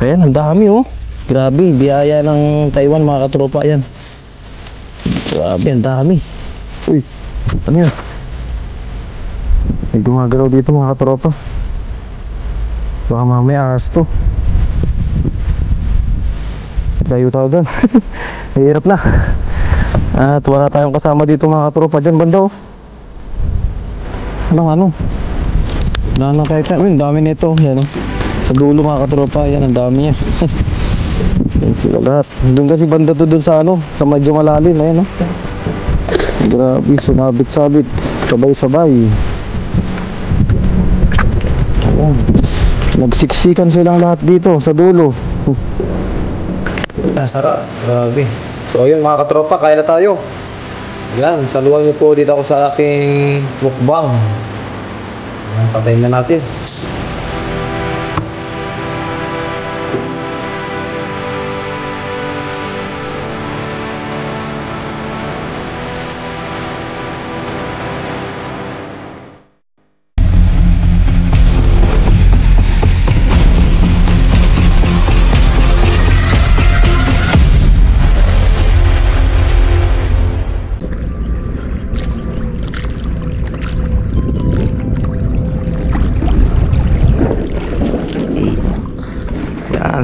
Ayan, ang dami oh. Grabe, biyaya ng Taiwan mga katropa. Ayan. Grabe, ang dami. Uy, ano yan? May gumagalaw dito mga katropa. Baka mamaya ahas to. Layo tayo doon. Mahirap na. At wala tayong kasama dito mga katropa. Diyan banda oh. Ano? Wala nang kahit na. Ang dami nito. Yan oh. Sa dulo mga katropa. Yan, ang dami niya. Yan sila lahat. Doon kasi banda to doon sa ano, sa medyo malalim. Ayan oh. Grabe, sumabit-sabit. Sabay-sabay. Ayan. Nagsiksikan silang lahat dito sa dulo. Sarap. Grabe. So ayun mga katropa, kaya na tayo. Yan, saluhan niyo po dito ako sa aking mukbang. Yan, patayin na natin.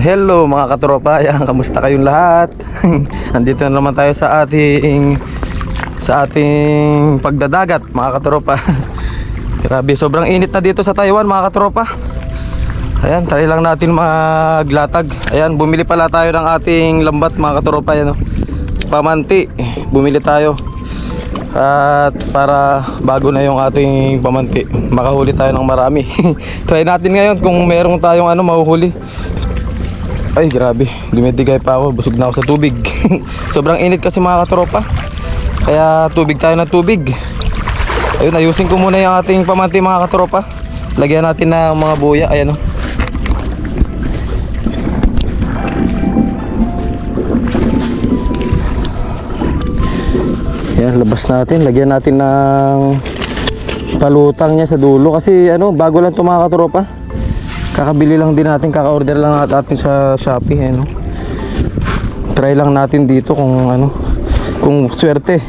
Hello mga katropa, yan, kamusta kayong lahat? Andito na naman tayo sa ating pagdadagat mga katropa. Grabe, sobrang init na dito sa Taiwan mga katropa. Ayan, try lang natin maglatag. Ayan, bumili pala tayo ng ating lambat mga katropa. Ayan, pamanti, bumili tayo. At para bago na yung ating pamanti, makahuli tayo ng marami. Try natin ngayon kung meron tayong mahuhuli. Ay grabe, dumidigay pa ako, busog na ako sa tubig. Sobrang init kasi mga katropa. Kaya tubig tayo ng tubig. Ayun, ayusin ko muna yung ating pamanti mga katropa. Lagyan natin ng mga buya, ayan o. Ayan, labas natin, lagyan natin ng palutang niya sa dulo. Kasi bago lang ito mga katropa. Kakabili lang din natin, kaka-order lang natin sa Shopee, Try lang natin dito kung swerte.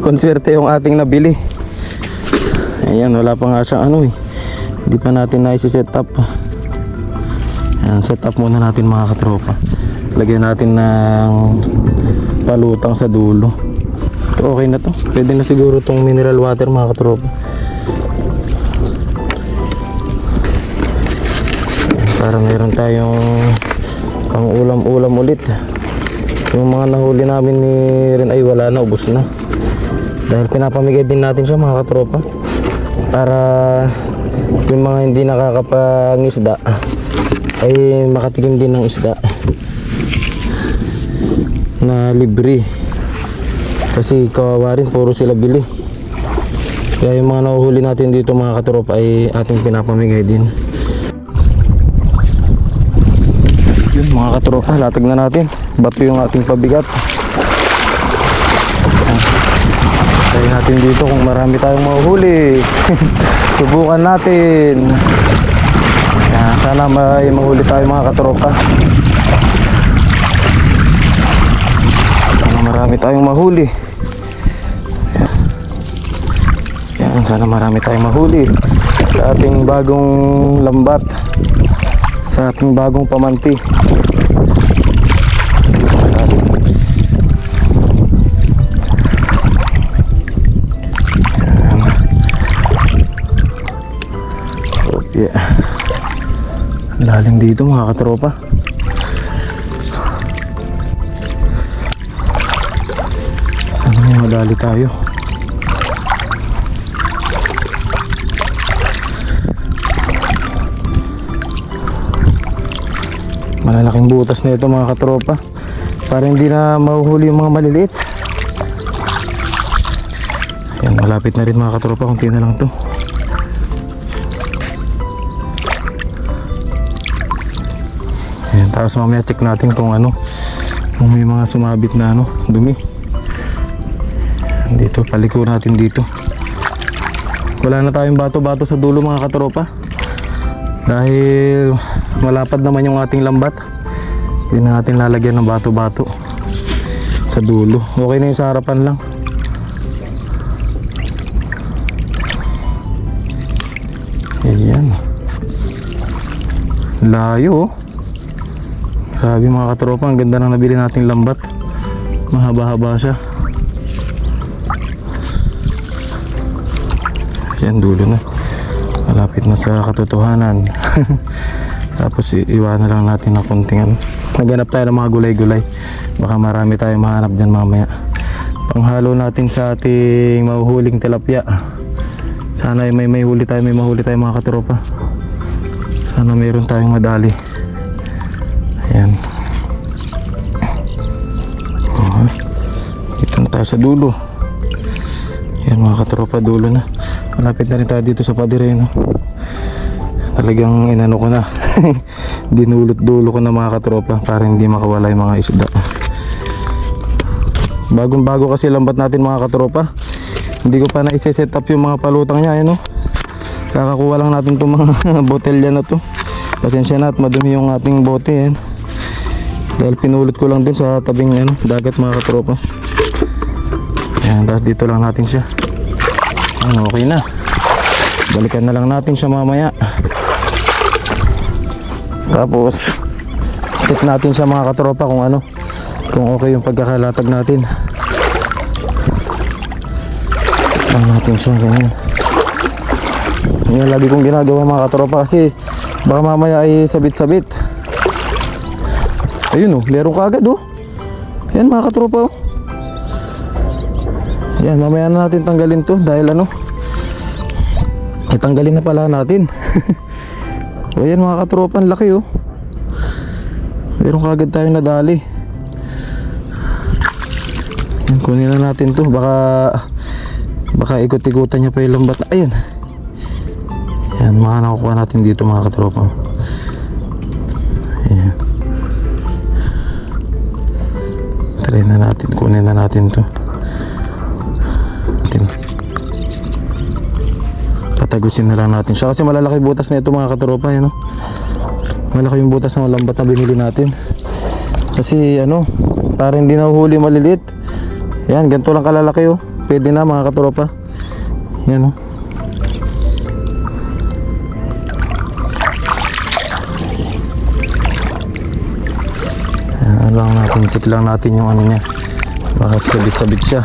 Kung swerte yung ating nabili. Ayan, wala pa nga siyang hindi pa natin na-set up. Ayan, set up muna natin mga katropa. Lagyan natin ng palutang sa dulo. Ito okay na to. Pwede na siguro tong mineral water mga katropa. Para meron tayong pang ulam-ulam ulit. Yung mga nahuli namin ni Ren ay wala na, ubos na. Dahil pinapamigay din natin siya mga katropa. Para yung mga hindi nakakapangisda ay makatikim din ng isda na libre. Kasi kawawa rin, puro sila bili. Kaya yung mga nahuhuli natin dito mga katropa ay ating pinapamigay din. Yun mga katropa, latag na natin. Bato yung ating pabigat. Try natin dito kung marami tayong mahuhuli. Subukan natin. Sana may mahuli tayo mga katropa. Sana marami tayong mahuli. Yan, sana marami tayong mahuli sa ating bagong lambat, sa ating bagong pamanti. Yeah. Lalim dito mga katropa. Sana may madali tayo. Malalaking butas na ito mga katropa, para hindi na mahuhuli yung mga maliliit. Ayan, malapit na rin mga katropa, kunti na lang to. Ayan, tapos mamaya check natin kung kung may mga sumabit na dumi. Dito, paliko natin dito. Wala na tayong bato-bato sa dulo mga katropa, dahil malapad naman yung ating lambat. Hindi na natin lalagyan ng bato-bato sa dulo. Okay na yung sa harapan lang. Ayan. Layo oh. Grabe mga katropa, ang ganda ng nabili nating lambat. Mahaba-haba siya. Ayan, dulo na. Malapit na sa katotohanan. Tapos iwanan lang natin ng konting ano. Naghanap tayo ng mga gulay-gulay. Baka marami tayong mahanap dyan mamaya. Panghalo natin sa ating mahuhuling tilapia. Sana ay may mahuli tayo mga katropa. Sana mayroon tayong madali. Ayan. Dito na tayo sa dulo. Ayan mga katropa, dulo na. Malapit na rin tayo dito sa padereno. Talagang inano ko na. Dinulot-dulo ko na mga katropa para hindi makawala yung mga isda. Bagong-bago kasi lambat natin mga katropa. Hindi ko pa na i-set up yung mga palutang niya, ano? Kakakuha lang natin itong mga botelya na to. Pasensya na at madumi yung ating bote, yan. Dahil pinulot ko lang dun sa tabing ano, dagat mga katropa. Ayan, tapos dito lang natin siya. Ayan, okay na. Balikan na lang natin siya mamaya. Tapos check natin siya mga katropa kung ano, kung okay yung pagkakalatag natin. Check lang natin siya ganyan. Yan lagi kong ginagawa mga katropa kasi baka mamaya ay sabit-sabit. Ayun oh, meron ka agad oh. Yan mga katropa oh. Yan, mamaya na natin tanggalin to dahil ano, itanggalin na pala natin. O yan mga katropa, ang laki oh. Meron kagad tayong nadali. Yan, kunin na natin to. Baka ikot-ikutan niya pa yung lambat. Ayan. Yan, mga nakukuha natin dito mga katropa. Ayan. Try na natin, kunin na natin to. Patagusin na lang natin siya kasi malalaki butas na ito mga katropa, yan, no? Malaki yung butas ng lambat na binili natin kasi ano, para hindi nahuhuli maliliit. Yan, ganito lang kalalaki oh. Pwede na mga katropa. Yan oh. Yan lang natin, check lang natin yung ano niya, baka sabit-sabit siya.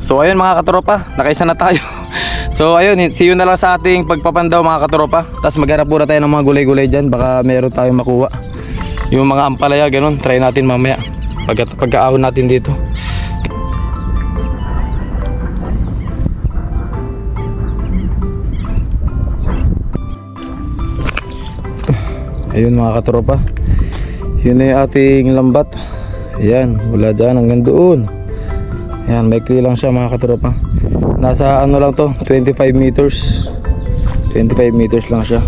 So ayun mga katropa, nakaisa na tayo. So ayun, see you na lang sa ating pagpapandaw mga katropa. Tapos maghanap muna tayo ng mga gulay-gulay dyan. Baka meron tayong makuha. Yung mga ampalaya, ganun, try natin mamaya pagkaahon natin dito. Ayun mga katropa, yun na yung ating lambat. Ayan, wala dyan hanggang doon. Ayan, maikli lang siya mga katropa. Nasa ano lang to, 25 meters 25 meters lang siya.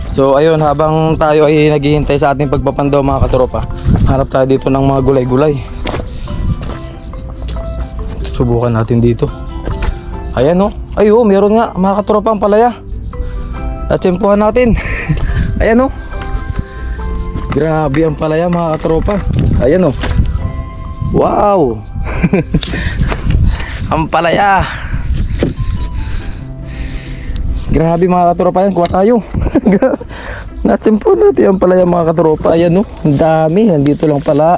So ayun, habang tayo ay naghihintay sa ating pagpapandaw mga katropa, harap tayo dito ng mga gulay-gulay. Subukan natin dito. Ayan oh, ay oh, meron nga mga katropa ang palaya. Natsempuhan natin. Ayan oh. Grabe ang palaya mga katropa. Ayan oh. Wow. Ang palaya. Grabe mga katropa, yan, kuha tayo. Natsimpo natin ang palaya mga katropa. Ayan no, ang dami, nandito lang pala.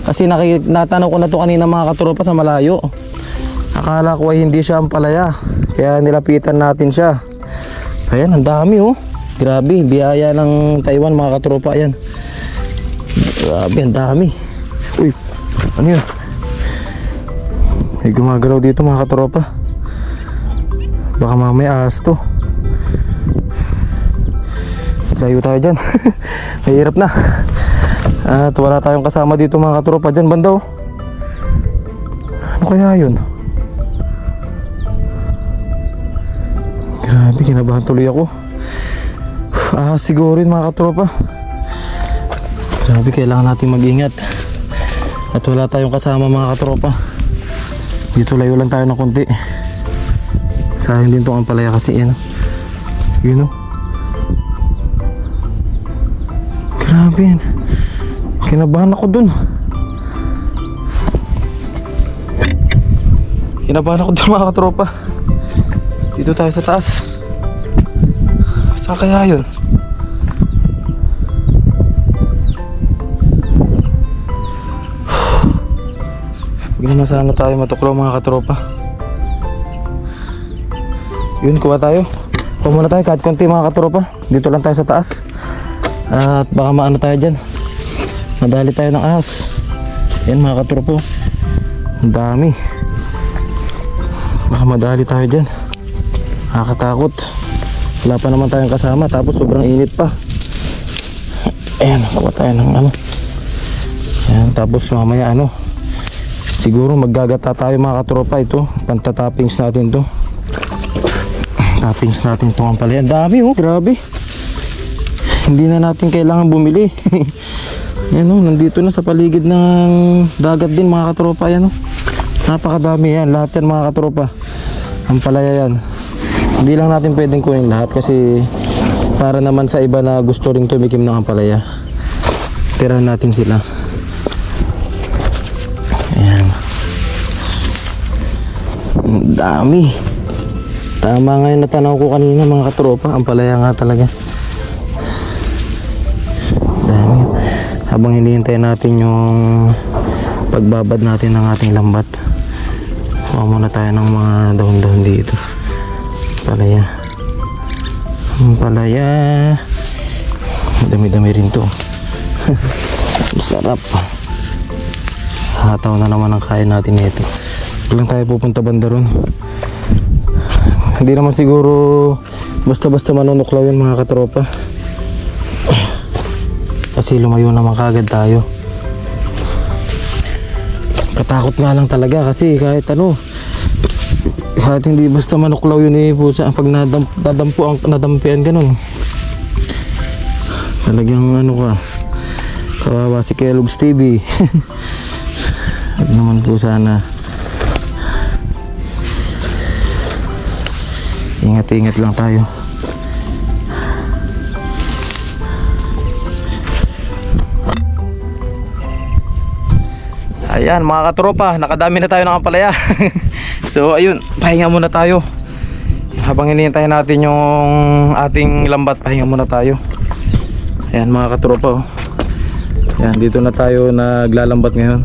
Kasi natanong ko na to kanina mga katropa sa malayo. Akala ko ay hindi siya ang palaya, kaya nilapitan natin siya. Ayan, ang dami oh. Grabe, biyaya ng Taiwan mga katropa. Ayan. Grabe, ang dami. Uy, ano yun? May gumagalaw dito mga katropa. Baka mamaya ahas to. Layo tayo dyan. Mahirap na. At wala tayong kasama dito mga katropa. Dyan banda oh. Ano kaya yun? Grabe, kinabahan tuloy ako. Ahas siguro yun mga katropa. Grabe, kailangan natin mag-ingat. At wala tayong kasama mga katropa. Dito layo lang tayo ng konti. Sayang din itong ampalaya kasi yan. Yun o. Grabe yan. Kinabahan ako dun. Kinabahan ako dun mga katropa. Dito tayo sa taas. Saan kaya yun? Hindi naman sana tayo matuklaw mga katropa. Yun, kuha tayo. Kuha muna tayo kahit konti mga katropa. Dito lang tayo sa taas. At baka maano tayo dyan. Madali tayo ng ahas. Yan mga katropa. Ang dami. Baka madali tayo dyan. Nakakatakot. Wala pa naman tayong kasama. Tapos sobrang init pa. Ayan, kuha tayo ng ano. Ayan, tapos mamaya ano, siguro maggagata tayo mga katropa. Ito, pantatappings natin to. Tappings natin ito ang pala. Ang dami oh, grabe. Hindi na natin kailangan bumili. Yan oh, nandito na sa paligid ng dagat din mga katropa. Yan oh, napakadami yan. Lahat yan mga katropa. Ang palaya yan. Hindi lang natin pwedeng kunin lahat kasi para naman sa iba na gusto ring tumikim ng ampalaya. Tirahan natin sila. Ayan. Ang dami. Tama nga yung natanaw ko kanina mga katropa. Ampalaya nga talaga. Dami. Habang hinihintay natin yung pagbabad natin ng ating lambat, kuha muna tayo ng mga dahon-dahon dito. Palaya. Palaya. Dami-dami rin to. Sarap. Hataw na naman ang kain natin nito. Lang tayo pupunta banda ron. Hindi naman siguro basta-basta manunuklaw yun mga katropa. Kasi lumayo naman kagad tayo. Katakot nga lang talaga kasi kahit ano, kahit hindi basta manuklaw yun eh po sa pag nadampian ganun. Talagang ano ka, kawawa si Kellogg's TV. Huwag naman po sana. Ingat-ingat lang tayo. Ayan mga katropa, nakadami na tayo ng ampalaya. So ayun, pahinga muna tayo. Habang hinihintay natin yung ating lambat, pahinga muna tayo. Ayan mga katropa oh. Ayan, dito na tayo naglalambat ngayon.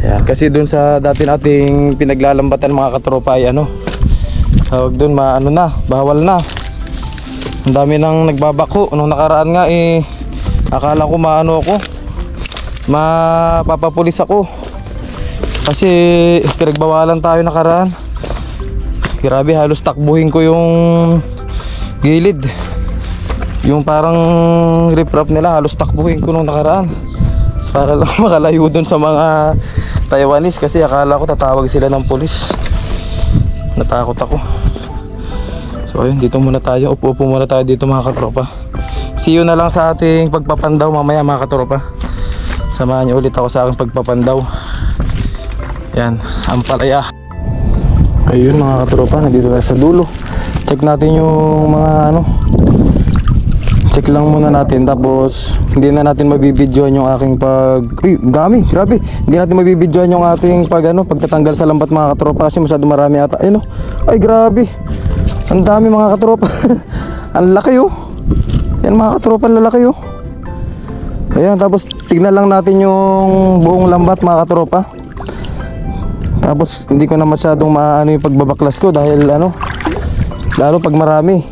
Ayan, kasi dun sa dati nating pinaglalambatan mga katropa ay ano, tawag dun maano na, bawal na. Ang dami nang nagbabako. Nung nakaraan nga eh, akala ko maano ako, mapapapulis ako kasi pinagbawalan tayo nakaraan. Grabe, halos takbuhin ko yung gilid, yung parang riprap nila, halos takbuhin ko nung nakaraan para lang makalayo dun sa mga Taiwanese kasi akala ko tatawag sila ng pulis. Natakot ako. So ayun, dito muna tayo, upo-upo muna tayo dito mga katropa. See you na lang sa ating pagpapandaw mamaya mga katropa. Samahan niyo ulit ako sa aking pagpapandaw. Yan, ampalaya. Ayun mga katropa, nandito tayo sa dulo. Check natin yung mga ano, check lang muna natin. Tapos hindi na natin mabibidyoan yung aking pag... Uy, dami, grabe. Hindi natin mabibidyoan yung ating pag ano, pagtatanggal sa lambat mga katropa kasi masyado marami ata. Ayun oh. Ay grabe, ang dami mga katropa. Ang laki oh. Yan mga katropa, ang lalaki oh. Ayan, tapos tignan lang natin yung buong lambat mga katropa. Tapos hindi ko na masyadong maano yung pagbabaklas ko dahil ano, lalo pag marami,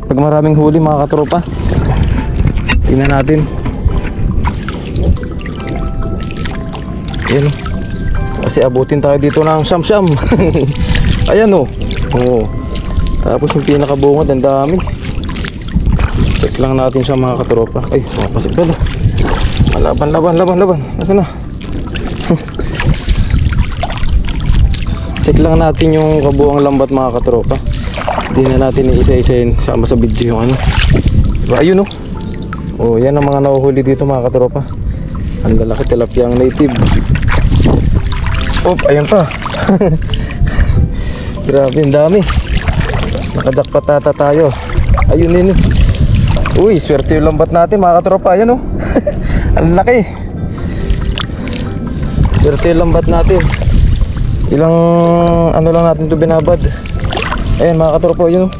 pag maraming huli mga katropa. Tingnan natin. Ayan, kasi abutin tayo dito ng siyam-siyam. Ayan o. Oo. Tapos yung pinakabungod, ang dami. Check lang natin siya mga katropa. Ay, mapasit pala. Laban. Nasaan na? Check lang natin yung kabuang lambat mga katropa. Hindi na natin iisa-isain sama sa video yung ano. Diba? Ayun o. Oh, yan ang mga nahuhuli dito mga katropa. Ang lalaki, tilapia ang native. Oh, ayan pa. Grabe, ang dami. Nakajakpat ata tayo. Ayun din. Uy, swerte yung lambat natin mga katropa. Ayan oh. Ang laki. Swerte yung lambat natin. Ilang ano lang natin ito binabad. Ayan mga katropa, yun oh.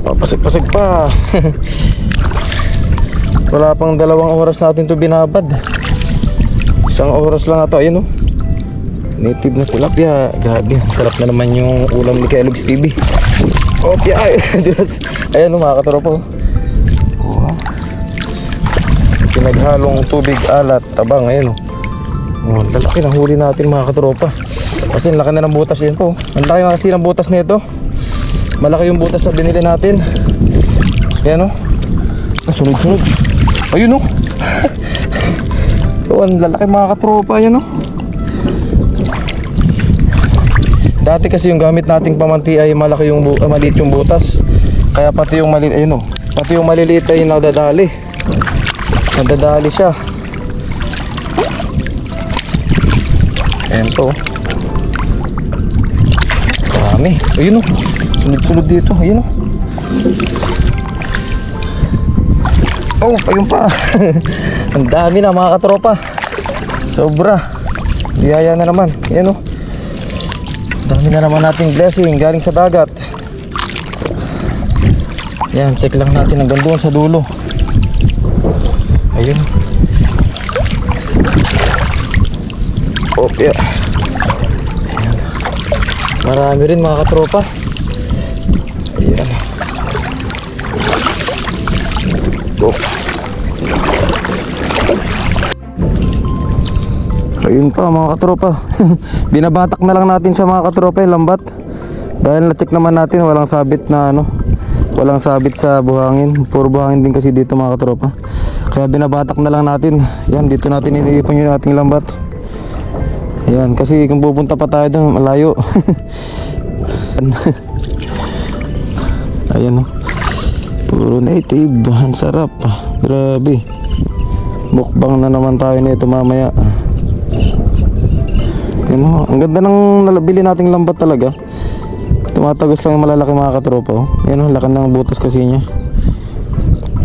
Papasag-pasag pa. Wala pang 2 oras natin ito binabad. 1 oras lang ito. Ayan oh. Native na tilapia. Grabe, sarap na naman yung ulam ni Kellogg's TV. Opya. Ayan oh mga katropa. Pinaghalong tubig, alat, tabang. Ayan oh. Lalaki ng huli natin mga katropa. Kasi laki na ng butas yun po. Ang laki na kasi ng butas nito. Malaki yung butas na binili natin. Ayan o. Sunod-sunod. Ayun o. So, ang lalaki mga katropa. Ayan o. Dati kasi yung gamit nating pamanti ay malaki yung maliit yung butas. Kaya pati yung maliit, ayun o. Pati yung maliliit ay nadadali. Nadadali siya. Ayan to. Dami. Ayun o. Sunod-sunod dito. Ayun o. Oh, ayun pa. Ang dami na mga katropa. Sobra. Biyaya na naman. Ayun o. Dami na naman nating blessing galing sa dagat. Ayan, check lang natin hanggang doon sa dulo. Ayun. Oh, yeah. Ayan. Marami rin mga katropa. Ayan. Oh. Ayun pa mga katropa. Binabatak na lang natin siya mga katropa yung lambat. Dahil na-check naman natin walang sabit na ano. Walang sabit sa buhangin. Puro buhangin din kasi dito mga katropa. Kaya binabatak na lang natin. Yan, dito natin iniipon yung ating lambat. Ayan, kasi kung pupunta pa tayo doon, malayo. Ayan o. Puro native. Ang sarap. Grabe. Mukbang na naman tayo nito mamaya. Ayan o. Ang ganda ng nalabili nating lambat talaga. Tumatagos lang yung malalaki mga katropa o. Ayan o, laki ng butas kasi niya.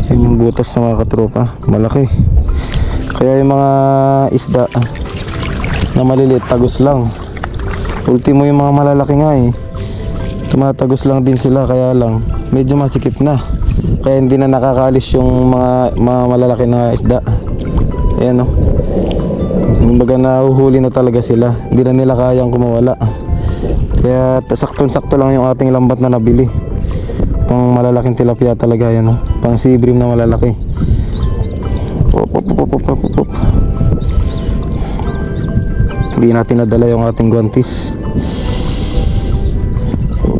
Ayan yung butas ng mga katropa. Malaki. Kaya yung mga isda na maliliit, tagos lang. Ultimo yung mga malalaki nga eh, tumatagos lang din sila, kaya lang medyo masikip na. Kaya hindi na nakakaalis yung mga malalaki na isda. Ayan o. Kumbaga nahuhuli na talaga sila. Hindi na nila kayang kumawala. Kaya saktong-sakto lang yung ating lambat na nabili. Pang malalaking tilapia talaga yan o. Pang sea bream na malalaki. Pop, pop, pop, pop, pop, pop. Hindi natin nadala yung ating guantes.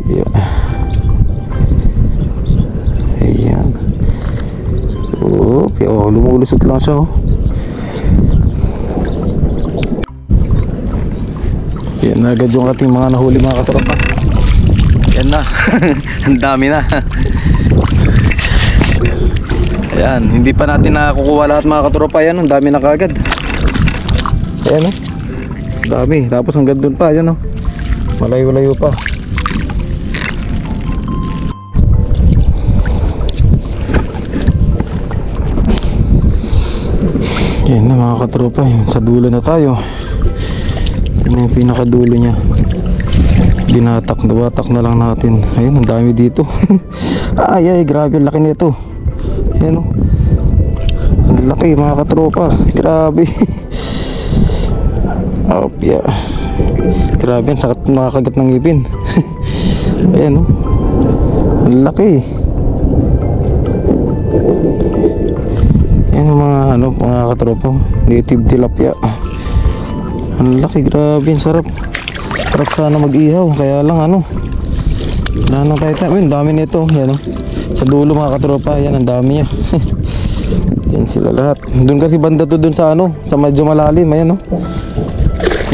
Yeah. Ayan. Oh, lumulusot lang siya oh. Yan na agad yung ating mga nahuli mga katropa. Yan na. Ang dami na. Ayan, hindi pa natin nakukuha lahat mga katropa. Yan, ang dami na kagad. Ayan oh. Dami, tapos hanggang doon pa, yan o. Malayo-layo pa. Yan na mga katropa, sa dulo na tayo. Yan yung pinakadulo niya. Binatak na lang natin. Ayun, ang dami dito. Ay, grabe, laki nito. Yan o. Ang laki mga katropa, grabe. Opya. Grabe, sakit nakakagat ng ngipin. Ayan o. Ang laki. Ayan mga mga katropa, native tilapia. Ang laki, grabe, sarap. Sarap sana mag-ihaw, kaya lang wala nang tayo tayo. Ayun, dami nito. Ayan o. Sa dulo mga katropa, ayan, ang dami niya. Yan sila lahat. Doon kasi banda to, doon sa sa medyo malalim. Ayan o.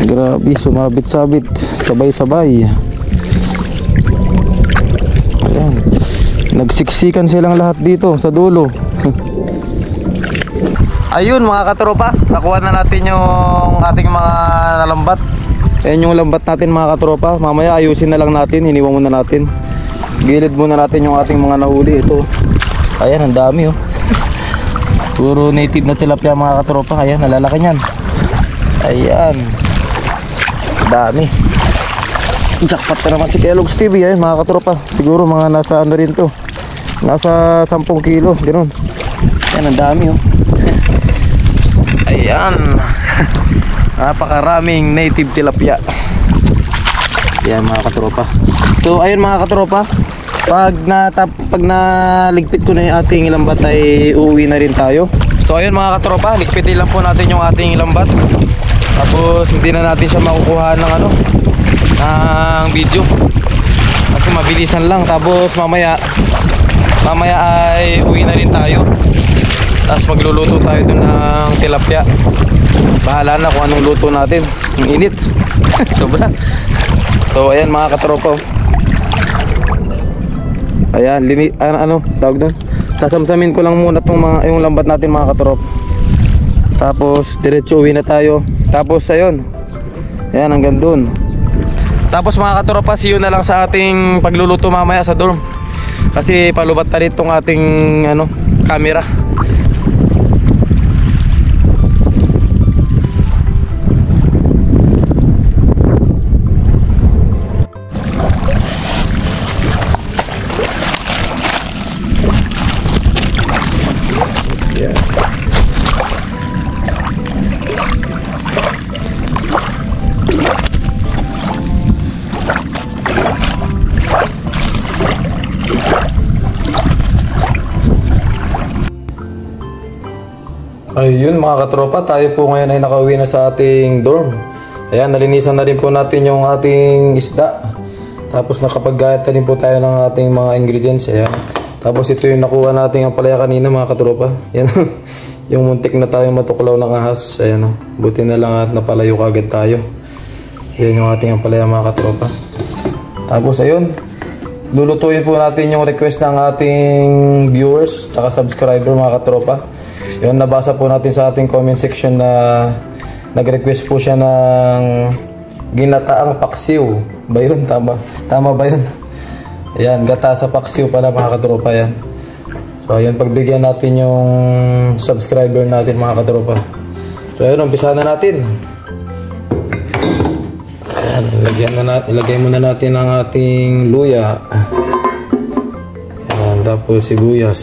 Grabe, sumabit-sabit, sabay-sabay. Ayan. Nagsiksikan silang lahat dito sa dulo. Ayun mga katropa, nakuha na natin yung ating mga nalambat. Ayan yung lambat natin mga katropa. Mamaya ayusin na lang natin, hiniwang muna natin. Gilid muna natin yung ating mga nahuli. Ito, Ayan, ang dami oh. Puro native na tilapia mga katropa. Ayan, nalalaki niyan. Ayan. Dami. Jackpot na naman si Kellogg's TV. Ayan mga katropa. Siguro mga nasa ano rin to. Nasa 10 kilo. Ganun. Ayan, ang dami oh. Ayan. Napakaraming native tilapia. Ayan mga katropa. So ayun mga katropa, pag naligpit ko na yung ating lambat ay uuwi na rin tayo. So ayun mga katropa, ligpitin lang po natin yung ating lambat. Tapos hindi na natin siya makukuha ng ng video. Kasi mabilisan lang. Tapos mamaya ay uwi na rin tayo. Tapos magluluto tayo dun ng tilapia. Bahala na kung anong luto natin. Ang init. Sobra. So ayan mga katropa. Ayan, tawag doon. Sasamsamin ko lang muna yung lambat natin mga katropa. Tapos diretso uwi na tayo. Tapos ayun. Ayan, hanggang doon. Tapos mga katropa, see you na lang sa ating pagluluto mamaya sa dorm. Kasi palubat na rin itong ating camera. Ayun mga katropa, tayo po ngayon ay nakauwi na sa ating dorm. Ayan, nalinisan na rin po natin yung ating isda. Tapos nakapag-gayat na rin po tayo ng ating mga ingredients. Ayan. Tapos ito yung nakuha natin ang palaya kanina mga katropa. Ayan. Yung muntik na tayong matuklaw ng ahas. Ayan. Buti na lang at napalayo kagad tayo. Ayan yung ating ang palaya mga katropa. Tapos ayun, lulutuin po natin yung request ng ating viewers tsaka subscriber mga katropa. Yun, nabasa po natin sa ating comment section na nag-request po siya ng ginataang paksiw. Ba yun? Tama ba yun? Ayan, gata sa paksiw pala mga katropa yan. So ayun, pagbigyan natin yung subscriber natin mga katropa. So ayun, umpisa na natin. Ayan, ilagay muna natin ang ating luya. Ayan, tapos sibuyas.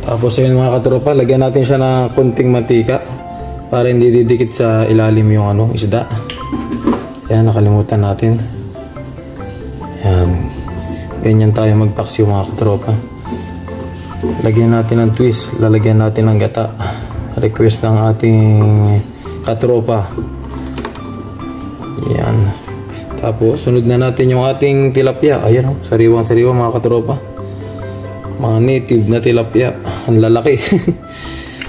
Tapos ayun mga katropa, lagyan natin siya ng kunting mantika para hindi didikit sa ilalim yung isda. Ayan, nakalimutan natin. Ayan, ganyan tayo magpaksiw mga katropa. Lagyan natin ng twist, lalagyan natin ng gata. Request ng ating katropa. Ayan. Tapos sunod na natin yung ating tilapia. Ayan, sariwang-sariwa mga katropa. Mga native na tilapia. Ang lalaki.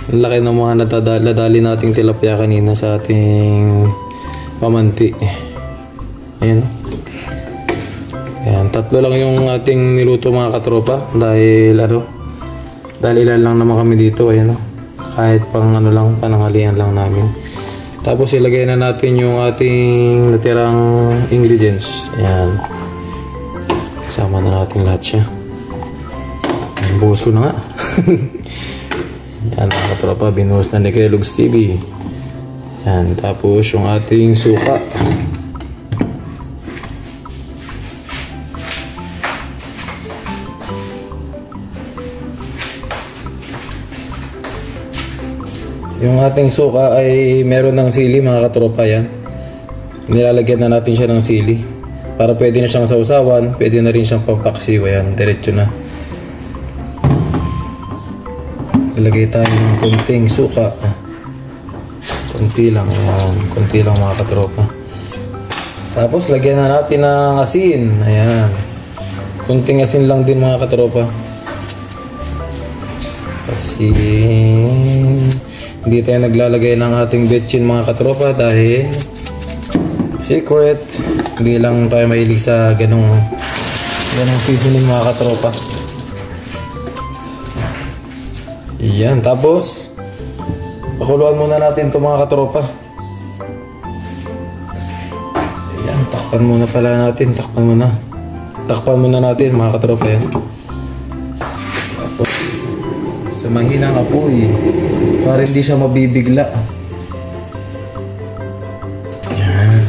Ang laki ng mga nadali nating tilapia kanina sa ating pamanti. Ayan. Ayan, tatlo lang yung ating niluto mga katropa. Dahil ilan lang naman kami dito. Ayan. Kahit pang lang, pananghalian lang namin. Tapos ilagay na natin yung ating natirang ingredients. Ayan. Kasama na natin lahat siya. Buso na nga. Yan mga katropa, binuhos na ni Kellogg's TV. Yan, tapos yung ating suka. Yung ating suka ay meron ng sili mga katropa. Yan, nilalagyan na natin siya ng sili para pwede na siyang sausawan, pwede na rin siyang pampaksiw. Yan, diretso na. Ilagay tayo ng kunting suka. Kunti lang. Ayan. Kunti lang mga katropa. Tapos lagyan na natin ng asin. Ayan. Kunting asin lang din mga katropa. Asin. Hindi tayo naglalagay ng ating betchin mga katropa dahil secret. Hindi lang tayo mahilig sa ganong seasoning mga katropa. Yan, tapos pakuluan muna natin ito mga katropa. Ayan, takpan muna pala natin. Takpan muna. Takpan muna natin mga katropa yan. Tapos, sa mahinang apoy para hindi siya mabibigla. Yan.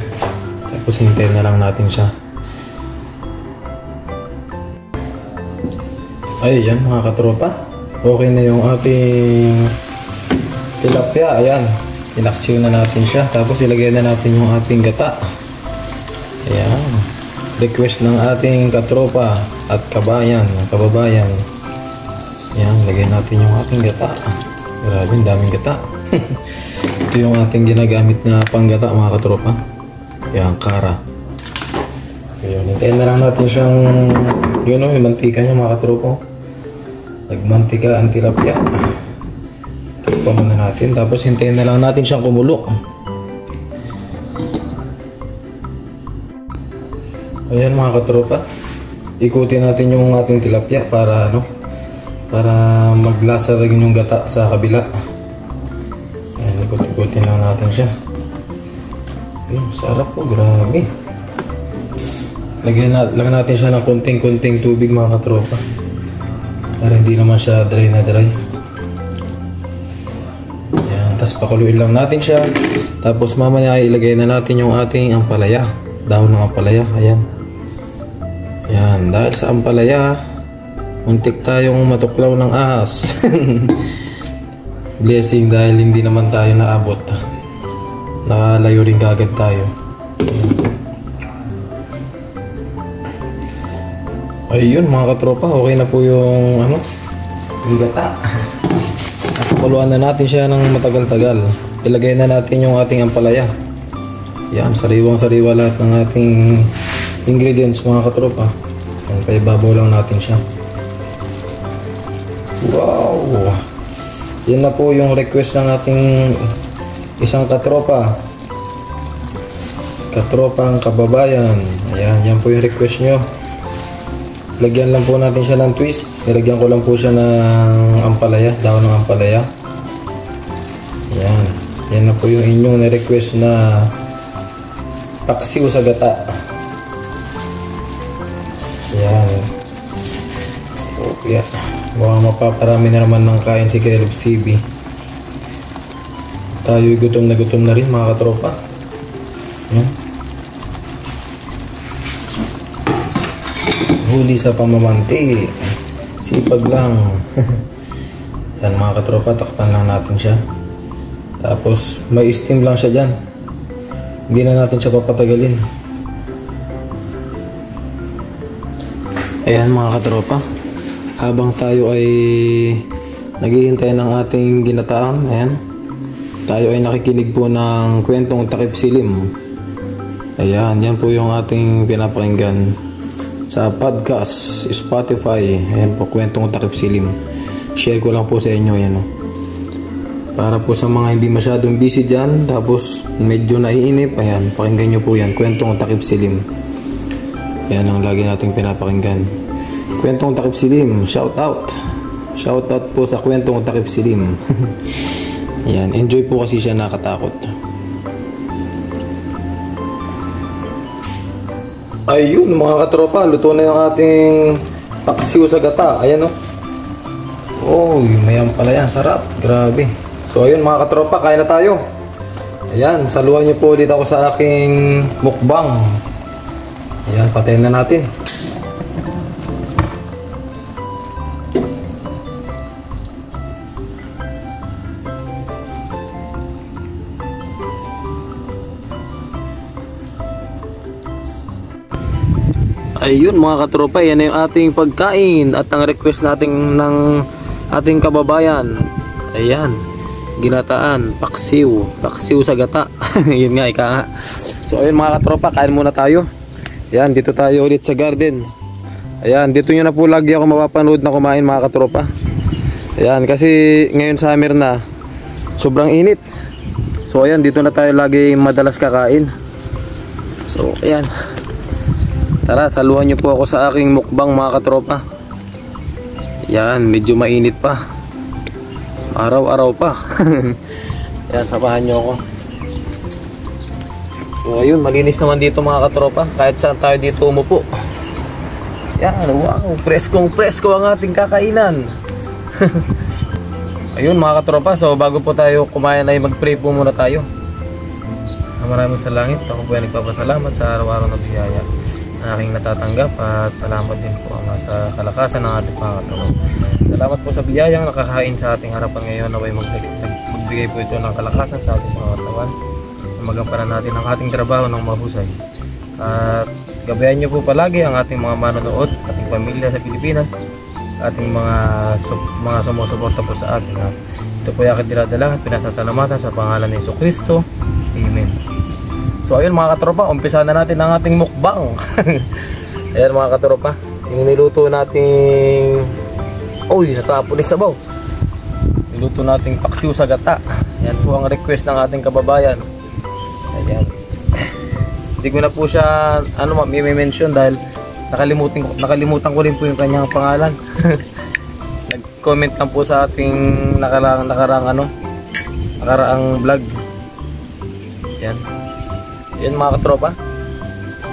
Tapos hintayin na lang natin siya. Ay, yan mga katropa. Okay na yung ating tilapia. Ayan. Inaksyon na natin siya. Tapos ilagay na natin yung ating gata. Ayan. Request ng ating katropa at kababayan. Ayan. Lagay natin yung ating gata. Grabe, daming gata. Ito yung ating ginagamit na panggata mga katropa. Ayan, kara. Ayan. Hintayin na lang natin siyang yun o, yung mantika niya mga katropa. Nagmantika ang tilapia. Takpan muna natin. Tapos hintayin na lang natin siyang kumulo. Ayan mga katropa. Ikutin natin yung ating tilapia para para maglasa rin yung gata sa kabila. Ayan, ikut-ikutin lang natin siya. Ayan, sarap po. Grabe. Lagyan natin siya ng konting-konting tubig mga katropa. Para hindi naman siya dry na dry. Tapos pakuluin lang natin siya. Tapos mamaya ilagay na natin yung ating ampalaya. Dahon ng ampalaya. Ayan. Ayan. Dahil sa ampalaya, muntik tayong matuklaw ng ahas. Blessing dahil hindi naman tayo naabot. Nakalayo rin kagad tayo. Ayun mga katropa. Okay na po yung yung gata. Pakuluan na natin siya ng matagal-tagal. Ilagay na natin yung ating ampalaya. Yan, sariwang-sariwa lahat ng ating ingredients mga katropa. Yan, paibabaw lang natin siya. Wow! Yan na po yung request ng ating isang katropa. Katropang kababayan. Ayan, yan po yung request nyo. Lagyan lang po natin siya ng twist. Nilagyan ko lang po siya ng ampalaya, dahon ng ampalaya. Yan. Yan na po yung inyong na-request na paksiw sa gata. Yan. Okay. Mukhang mapaparami na naman ng kain si Kelebs TV. Tayo'y gutom na rin mga katropa. Yan. Huli sa pamamanti. Sipag lang. Yan mga katropa, takpan lang natin siya. Tapos may steam lang siya dyan. Hindi na natin siya papatagalin. Ayan mga katropa, habang tayo ay naghihintay ng ating ginataan, ayan, tayo ay nakikinig po ng kwentong takip silim. Ayan, yan po yung ating pinapakinggan sa podcast, Spotify. Ayan po, kwentong takip silim. Share ko lang po sa inyo yan, para po sa mga hindi masyadong busy dyan, tapos medyo naiinip. Ayan, pakinggan nyo po yan, kwentong takip silim. Yan ang lagi nating pinapakinggan, kwentong takip silim. Shout out po sa kwentong takip silim. Yan, enjoy po kasi siya, nakatakot. Ayun mga katropa, luto na yung ating paksiw sa gata. Ayan oh, may ampalaya, sarap, grabe. So ayun mga katropa, kain na tayo. Ayan, saluhan nyo po ulit ako sa aking mukbang. Ayan, patayin na natin. Ayun mga katropa, yan na yung ating pagkain at ang request natin ng ating kababayan. Ayan, ginataan, paksiw sa gata. Yun nga, ika nga. So ayun mga katropa, kain muna tayo. Ayan, dito tayo ulit sa garden. Ayan, dito nyo na po lagi ako mapapanood na kumain mga katropa. Ayan, kasi ngayon summer na, sobrang init. So ayan, dito na tayo lagi madalas kakain. So ayan, tara, saluhan nyo po ako sa aking mukbang mga katropa. Yan, medyo mainit pa. Araw-araw pa. Yan, samahan nyo ako. So ayun, malinis naman dito mga katropa. Kahit saan tayo dito umupo. Yan, wow, presko ang ating kakainan. Ayun mga katropa, so bago po tayo kumain ay mag-pray po muna tayo. Maraming sa langit, ako po ay nagpapasalamat sa araw-araw na biyaya na aking natatanggap at salamat din po Ama sa kalakasan ng ating mga katropa. Salamat po sa biyayang nakakain sa ating harapan ngayon na may magbigay po ito ng kalakasan sa ating mga katawan. Magampanan natin ang ating trabaho ng mahusay. At gabayan niyo po palagi ang ating mga manonood, ating pamilya sa Pilipinas, ating mga sumusuporta po sa atin. Ito po ay aking dinadala at pinasasalamatan sa pangalan ni Jesucristo. Amen. So ayun mga katropa, umpisa na natin ang ating mukbang. Ayan mga katropa, yung niluto nating natapon ng sabaw. Niluto nating paksiw sa gata. Yan po ang request ng ating kababayan. Ayan. Hindi ko na po siya may-mention dahil nakalimutan ko rin po yung kanyang pangalan. Nag-comment lang po sa ating nakaraang vlog. Yan. Yan mga katropa.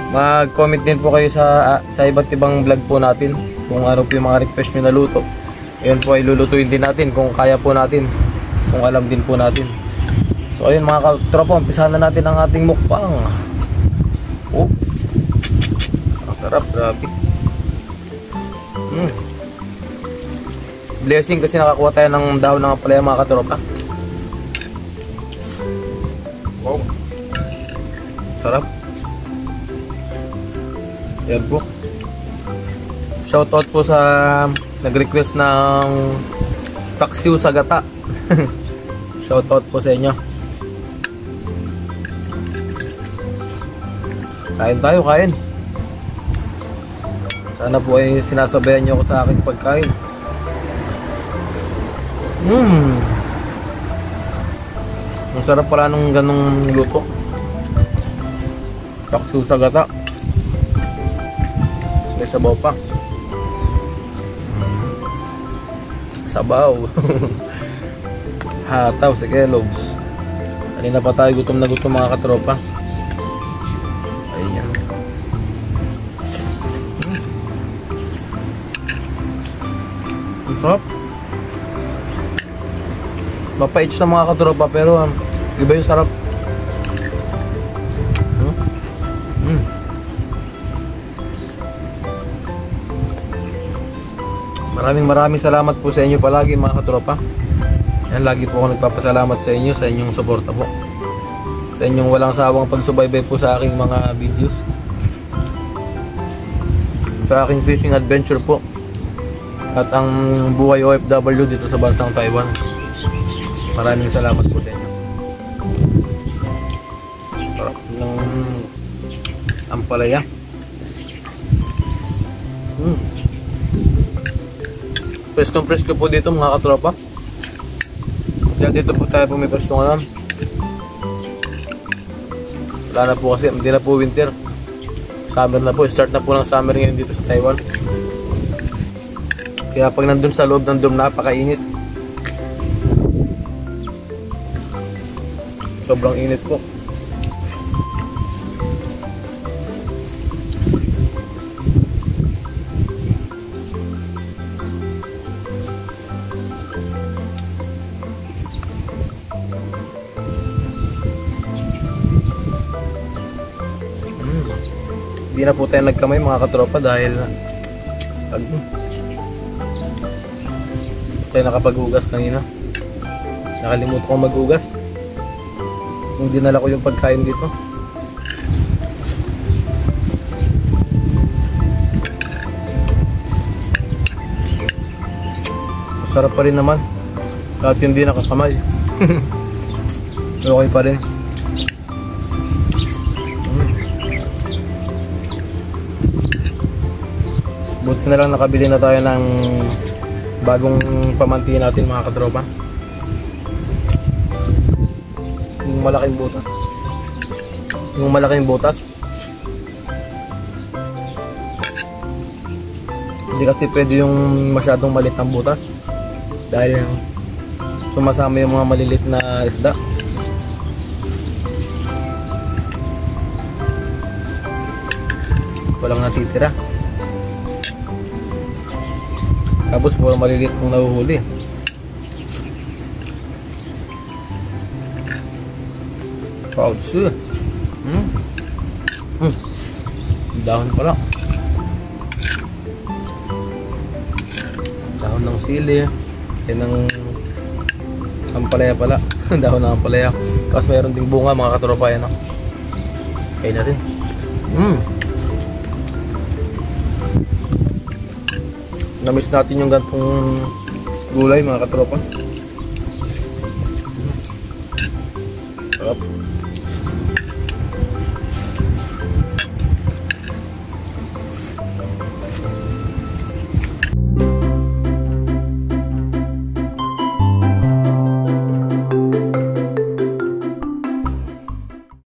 Mag-comment din po kayo sa iba't ibang vlog po natin kung ano po yung mga request nyo na luto. Ayun po ay lulutuin din natin kung kaya po natin, kung alam din po natin. So ayun mga katropa, umpisahan na natin ang ating mukbang. Ang sarap, grabe. Blessing kasi nakakuha tayo ng dahon ng ampalaya mga katropa. Wow, sarap. Yan po. Shoutout po sa nag-request ng paksiw sa gata. Shoutout po sa inyo. Kain tayo, kain. Sana po ay sinasabayan nyo ako sa aking pagkain. Ang sarap pala nung ganong luto. Paksiw sa gata. May sabaw pa. Sabaw. Hataw sa Kellogg's. Kanina pa tayo gutom na gutom mga katropa. Ayan. Ang sarap. Mapait siya mga katropa pero iba yung sarap. Maraming salamat po sa inyo palagi mga katropa. Yan, lagi po ako nagpapasalamat sa inyo, sa inyong suporta po, sa inyong walang sawang pagsubaybay po sa aking mga videos, sa aking fishing adventure po at ang buhay OFW dito sa bansang Taiwan. Maraming salamat po sa inyo. Sarap ng ampalaya. Presko po dito mga katropa. Kaya dito po tayo pumipresko ngayon. Wala na po kasi, hindi na po winter. Summer na po, start na po ng summer ngayon dito sa Taiwan. Kaya pag nandun sa loob ng dorm, napakainit. Sobrang init po. Hindi na po tayo nagkamay mga katropa dahil tayo nakapaghugas kanina. Nakalimutan ko maghugas. Kung dinala ko yung pagkain dito. Masarap pa rin naman kahit hindi nakakamay. Okay pa rin. Buti na lang nakabili na tayo ng bagong pamanti natin mga katropa. Yung malaking butas. Yung malaking butas. Hindi kasi pwede yung masyadong maliit ang butas dahil sumasama yung mga malilit na isda. Walang natitira. Tapos puro maliliit mong nahuhuli. Pouch. Dahon pala. Dahon ng sili. Yan ang ampalaya pala. Dahon ng ampalaya. Tapos mayroon ding bunga mga katropa yan. Kain natin. Namiss natin yung gantong gulay mga katropa.